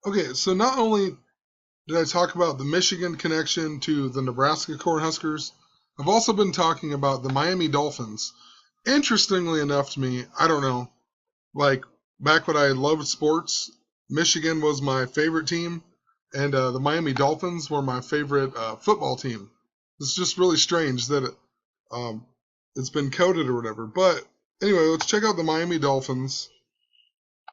Okay, so not only did I talk about the Michigan connection to the Nebraska Cornhuskers, I've also been talking about the Miami Dolphins. Interestingly enough to me, I don't know, like back when I loved sports, Michigan was my favorite team, and the Miami Dolphins were my favorite football team. It's just really strange that um, it's been coded or whatever. But anyway, let's check out the Miami Dolphins.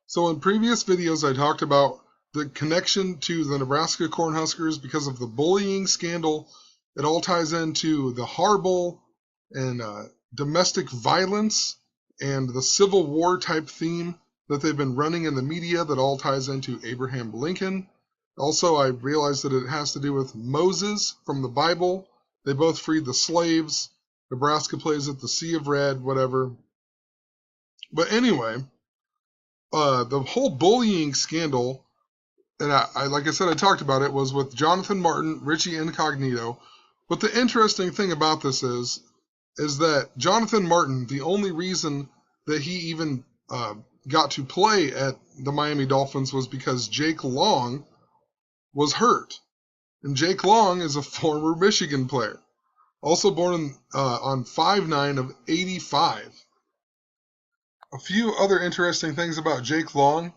So in previous videos, I talked about the connection to the Nebraska Cornhuskers because of the bullying scandal. It all ties into the Harbaugh and domestic violence and the Civil War type theme that they've been running in the media that all ties into Abraham Lincoln. Also, I realized that it has to do with Moses from the Bible. They both freed the slaves. Nebraska plays at the Sea of Red, whatever. But anyway, the whole bullying scandal, and I like I said, I talked about it, was with Jonathan Martin, Richie Incognito. But the interesting thing about this is that Jonathan Martin, the only reason that he even got to play at the Miami Dolphins was because Jake Long was hurt. And Jake Long is a former Michigan player, also born on 5/9 of '85. A few other interesting things about Jake Long.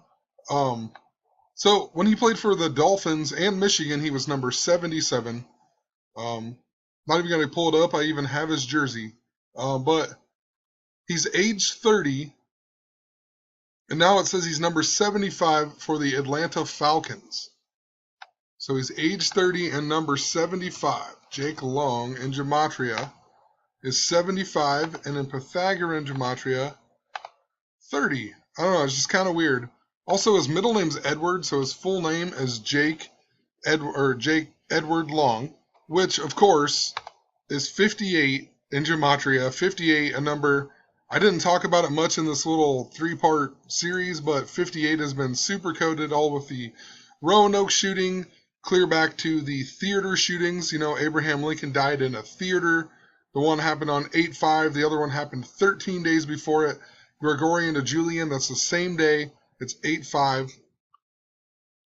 So when he played for the Dolphins and Michigan, he was number 77. Not even going to pull it up. I even have his jersey. But he's age 30, and now it says he's number 75 for the Atlanta Falcons. So he's age 30 and number 75. Jake Long in Gematria is 75, and in Pythagorean Gematria, 30. I don't know, it's just kind of weird. Also, his middle name's Edward, so his full name is Jake Edward Long, which, of course, is 58 in Gematria. 58, a number, I didn't talk about it much in this little 3-part series, but 58 has been super coded, all with the Roanoke shooting, clear back to the theater shootings. You know, Abraham Lincoln died in a theater. The one happened on 8/5, the other one happened 13 days before it. Gregorian to Julian, that's the same day. It's 8/5.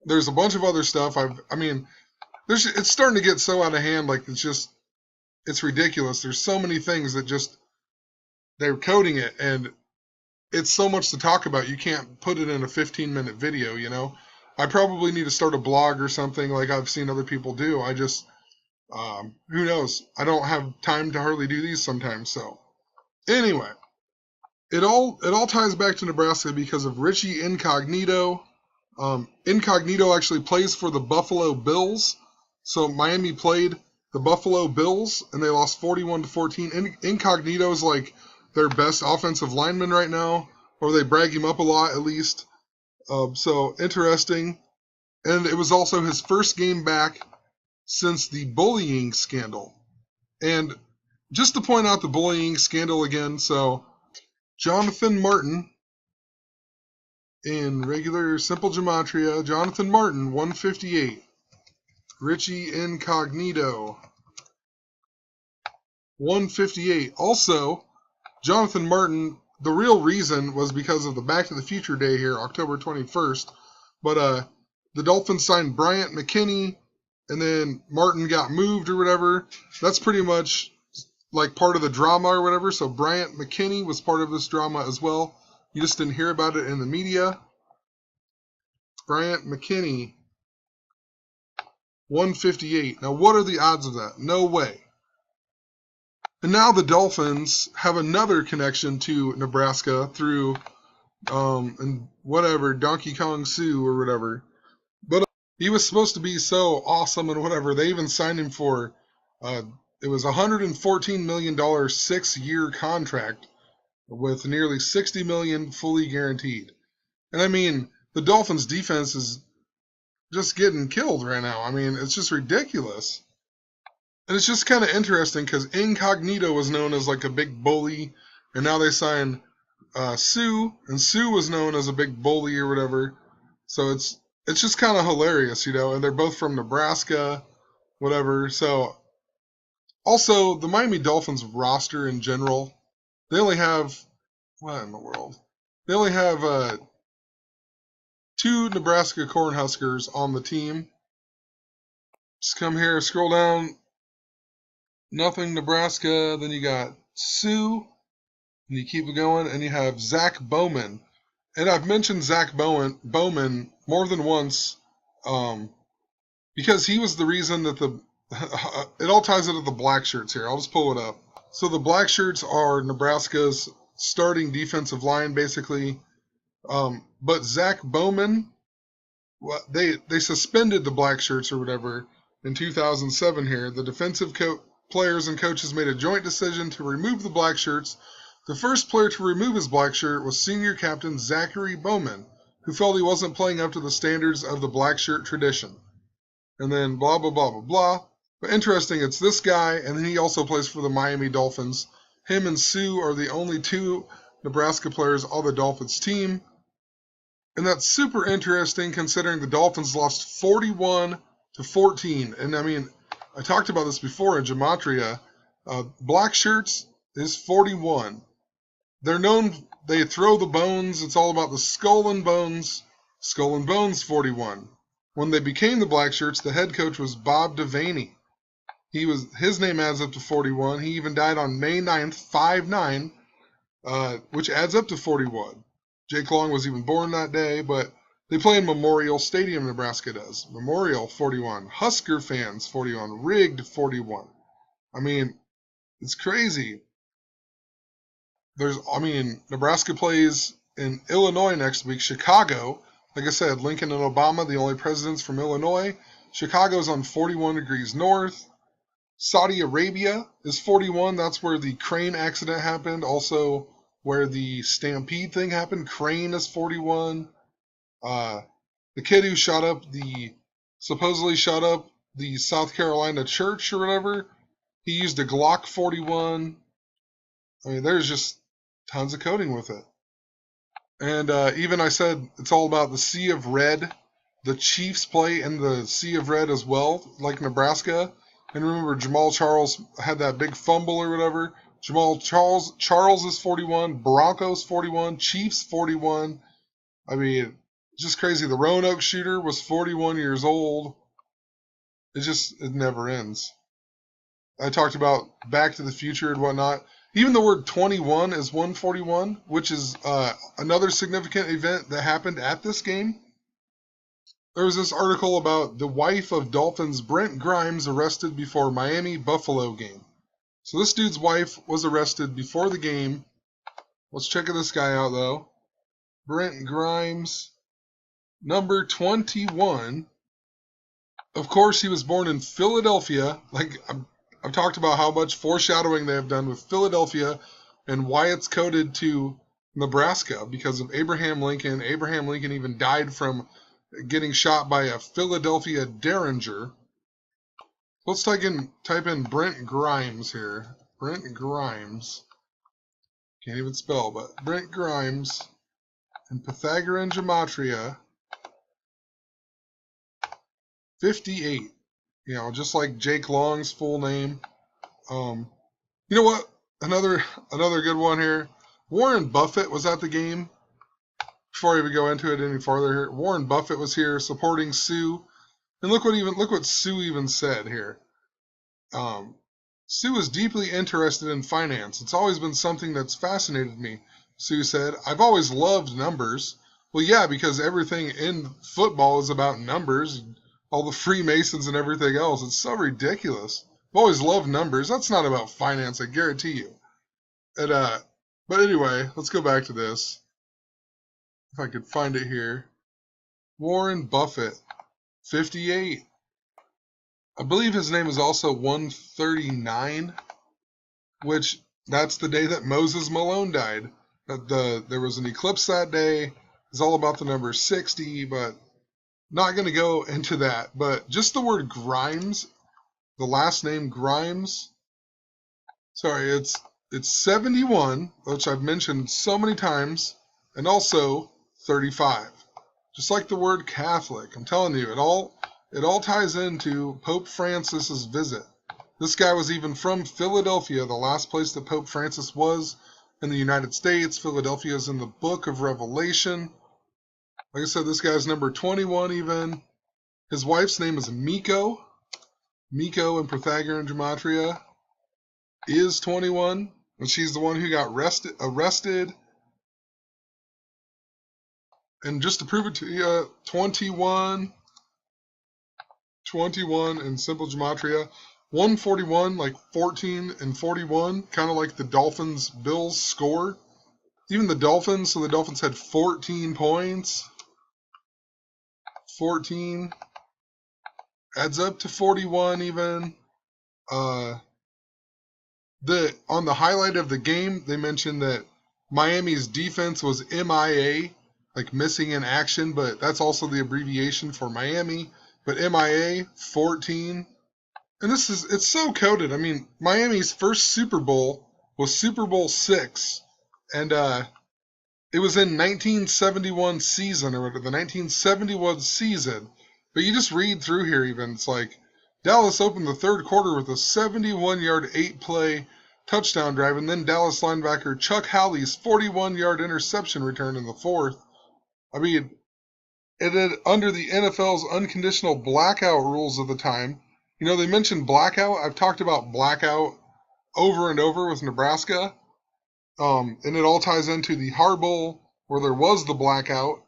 There's a bunch of other stuff. It's starting to get so out of hand, like it's ridiculous. There's so many things that just, they're coding it, and it's so much to talk about. You can't put it in a 15-minute video, you know? I probably need to start a blog or something like I've seen other people do. Who knows? I don't have time to hardly do these sometimes, so. Anyway, it all ties back to Nebraska because of Richie Incognito. Incognito actually plays for the Buffalo Bills. So Miami played the Buffalo Bills, and they lost 41-14. Incognito is like their best offensive lineman right now, or they brag him up a lot at least. So interesting. And it was also his first game back since the bullying scandal. And just to point out the bullying scandal again, so Jonathan Martin, in regular simple gematria, Jonathan Martin, 158. Richie Incognito, 158. Also, Jonathan Martin, the real reason was because of the Back to the Future Day here, October 21st. But the Dolphins signed Bryant McKinney, and then Martin got moved or whatever. That's pretty much like part of the drama or whatever. So Bryant McKinney was part of this drama as well. You just didn't hear about it in the media. Bryant McKinney, 158. Now, what are the odds of that? No way. And now the Dolphins have another connection to Nebraska through, and whatever, Donkey Kong Sue or whatever. But he was supposed to be so awesome and whatever. They even signed him for, it was $114 million 6-year contract with nearly $60 million fully guaranteed. And I mean, the Dolphins defense is just getting killed right now. I mean, it's just ridiculous. And it's just kind of interesting because Incognito was known as like a big bully, and now they signed Sue, and Sue was known as a big bully or whatever. So it's just kind of hilarious, you know. And they're both from Nebraska, whatever. So also the Miami Dolphins roster in general, they only have, what in the world? They only have 2 Nebraska Cornhuskers on the team. Just come here, scroll down. Nothing Nebraska. Then you got Sioux. And you keep it going, and you have Zach Bowman. And I've mentioned Zach Bowman more than once because he was the reason that it all ties into the Blackshirts here. I'll just pull it up. So the Blackshirts are Nebraska's starting defensive line, basically. But Zach Bowman, they suspended the Blackshirts or whatever in 2007 here. The defensive players and coaches made a joint decision to remove the Blackshirts. The first player to remove his black shirt was senior captain Zachary Bowman, who felt he wasn't playing up to the standards of the black shirt tradition. And then blah, blah, blah, blah, blah. But interesting, it's this guy, and then he also plays for the Miami Dolphins. Him and Sioux are the only 2 Nebraska players on the Dolphins team. And that's super interesting considering the Dolphins lost 41-14. And I mean, I talked about this before in Gematria. Black shirts is 41. They're known, they throw the bones. It's all about the skull and bones. Skull and bones, 41. When they became the Blackshirts, the head coach was Bob Devaney. His name adds up to 41. He even died on May 9th, 5/9, which adds up to 41. Jake Long was even born that day, but they play in Memorial Stadium, Nebraska does. Memorial, 41. Husker fans, 41. Rigged, 41. I mean, it's crazy. Nebraska plays in Illinois next week. Chicago, like I said, Lincoln and Obama, the only presidents from Illinois. Chicago's on 41 degrees north. Saudi Arabia is 41. That's where the crane accident happened. Also, where the stampede thing happened. Crane is 41. The kid who supposedly shot up the South Carolina church or whatever, he used a Glock 41. I mean, there's just tons of coding with it. And even I said it's all about the Sea of Red. The Chiefs play in the Sea of Red as well, like Nebraska. And remember, Jamal Charles had that big fumble or whatever. Jamal Charles is 41. Broncos 41. Chiefs 41. I mean, it's just crazy. The Roanoke shooter was 41 years old. It never ends. I talked about Back to the Future and whatnot. Even the word 21 is 141, which is another significant event that happened at this game. There was this article about the wife of Dolphins Brent Grimes arrested before Miami-Buffalo game. So this dude's wife was arrested before the game. Let's check this guy out, though. Brent Grimes, number 21. Of course, he was born in Philadelphia. Like, I've talked about how much foreshadowing they have done with Philadelphia and why it's coded to Nebraska because of Abraham Lincoln. Abraham Lincoln even died from getting shot by a Philadelphia Derringer. Let's type in Brent Grimes here. Brent Grimes. Can't even spell, but Brent Grimes in Pythagorean Gematria. 58. You know, just like Jake Long's full name. You know what? Another good one here. Warren Buffett was at the game. Before I even go into it any farther here, Warren Buffett was here supporting Sioux. And look what Sioux even said here. Sioux is deeply interested in finance. It's always been something that's fascinated me. Sioux said, I've always loved numbers. Well, yeah, because everything in football is about numbers. All the Freemasons and everything else. It's so ridiculous. I've always loved numbers. That's not about finance, I guarantee you. And, but anyway, let's go back to this. If I could find it here. Warren Buffett, 58. I believe his name is also 139, which that's the day that Moses Malone died. There was an eclipse that day. It's all about the number 60, but not going to go into that. But just the word Grimes, the last name Grimes. Sorry, it's 71, which I've mentioned so many times, and also 35. Just like the word Catholic. I'm telling you, it all ties into Pope Francis's visit. This guy was even from Philadelphia, the last place that Pope Francis was in the United States. Philadelphia is in the book of Revelation. Like I said, this guy's number 21 even. His wife's name is Miko. Miko in Pythagorean Gematria is 21, and she's the one who got arrested. And just to prove it to you, 21 in simple gematria. 141, like 14 and 41, kind of like the Dolphins-Bills score. Even the Dolphins, so the Dolphins had 14 points. 14 adds up to 41 even. On the highlight of the game, they mentioned that Miami's defense was MIA, like missing in action, but that's also the abbreviation for Miami. But MIA, 14. And it's so coded. I mean, Miami's first Super Bowl was Super Bowl VI. And it was in 1971 season, or whatever, the 1971 season. But you just read through here even. It's like, Dallas opened the third quarter with a 71-yard, 8-play touchdown drive, and then Dallas linebacker Chuck Howley's 41-yard interception return in the fourth. I mean, it had under the NFL's unconditional blackout rules of the time. You know, they mentioned blackout. I've talked about blackout over and over with Nebraska. And it all ties into the Harbowl, where there was the blackout.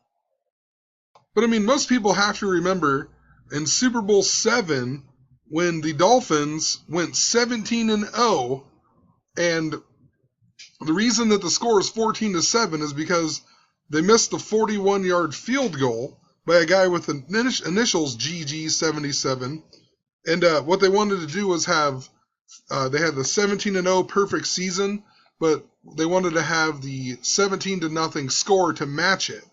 But, I mean, most people have to remember in Super Bowl VII, when the Dolphins went 17-0, and the reason that the score is 14-7 is because they missed the 41-yard field goal by a guy with the initials GG77. And what they wanted to do was have, they had the 17-0 perfect season, but they wanted to have the 17-0 score to match it.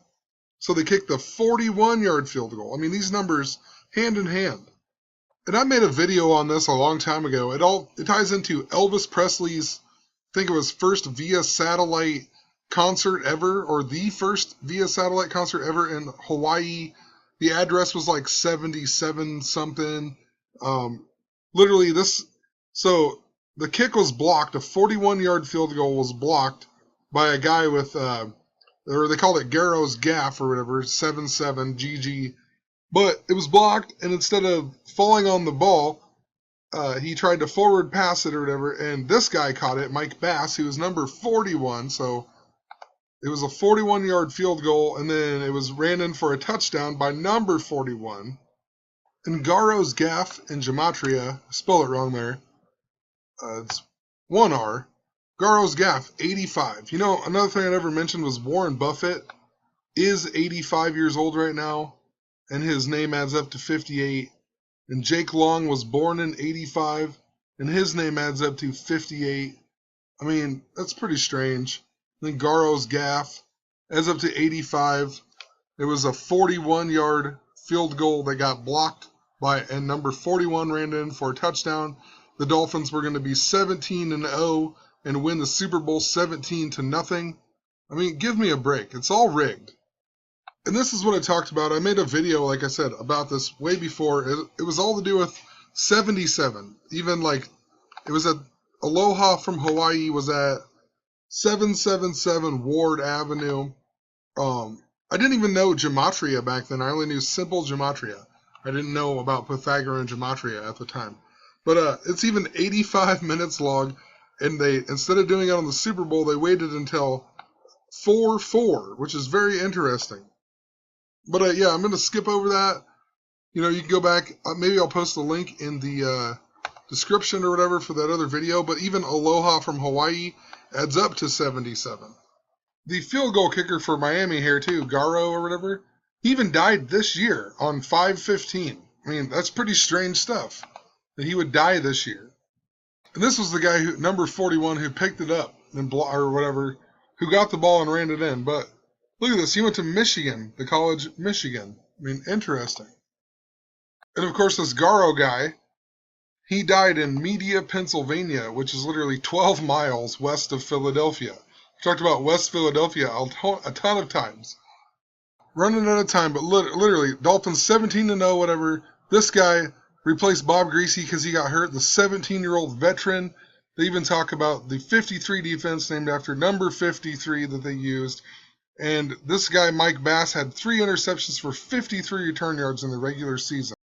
So they kicked the 41-yard field goal. I mean, these numbers hand in hand. And I made a video on this a long time ago. It ties into Elvis Presley's, I think it was first via satellite concert ever, or the first via satellite concert ever in Hawaii. The address was like 77 something. Literally this, so the kick was blocked. A 41-yard field goal was blocked by a guy with, or they called it Garrow's gaff or whatever, 7-7 GG. But it was blocked, and instead of falling on the ball, he tried to forward pass it or whatever, and this guy caught it, Mike Bass, who was number 41. So it was a 41-yard field goal, and then it was ran in for a touchdown by number 41. And Garrow's gaff in Gematria, spell it wrong there, it's 1R. Garrow's gaff, 85. You know, another thing I never mentioned was Warren Buffett is 85 years old right now, and his name adds up to 58. And Jake Long was born in 85, and his name adds up to 58. I mean, that's pretty strange. Then Garrow's gaff adds up to 85. It was a 41-yard field goal that got blocked and number 41 ran in for a touchdown. The Dolphins were going to be 17-0 and win the Super Bowl 17-0. I mean, give me a break. It's all rigged. And this is what I talked about. I made a video, like I said, about this way before. It was all to do with 77. Even like, it was at Aloha from Hawaii was at 777 Ward Avenue. I didn't even know Gematria back then. I only knew simple Gematria. I didn't know about Pythagorean Gematria at the time. But it's even 85 minutes long, and they, instead of doing it on the Super Bowl, they waited until 4-4, which is very interesting. But yeah, I'm going to skip over that. You know, you can go back. Maybe I'll post a link in the description or whatever for that other video. But even Aloha from Hawaii adds up to 77. The field goal kicker for Miami here too, Garrow or whatever, he even died this year on 5/15. I mean, that's pretty strange stuff that he would die this year. And this was the guy who, number 41, who picked it up and or whatever, who got the ball and ran it in. But look at this. He went to Michigan, the college Michigan. I mean, interesting. And of course, this Garrow guy, he died in Media, Pennsylvania, which is literally 12 miles west of Philadelphia. We talked about West Philadelphia a ton of times. Running out of time, but literally, Dolphins 17-0, whatever. This guy replaced Bob Greasy because he got hurt, the 17-year-old veteran. They even talk about the 53 defense named after number 53 that they used. And this guy, Mike Bass, had 3 interceptions for 53 return yards in the regular season.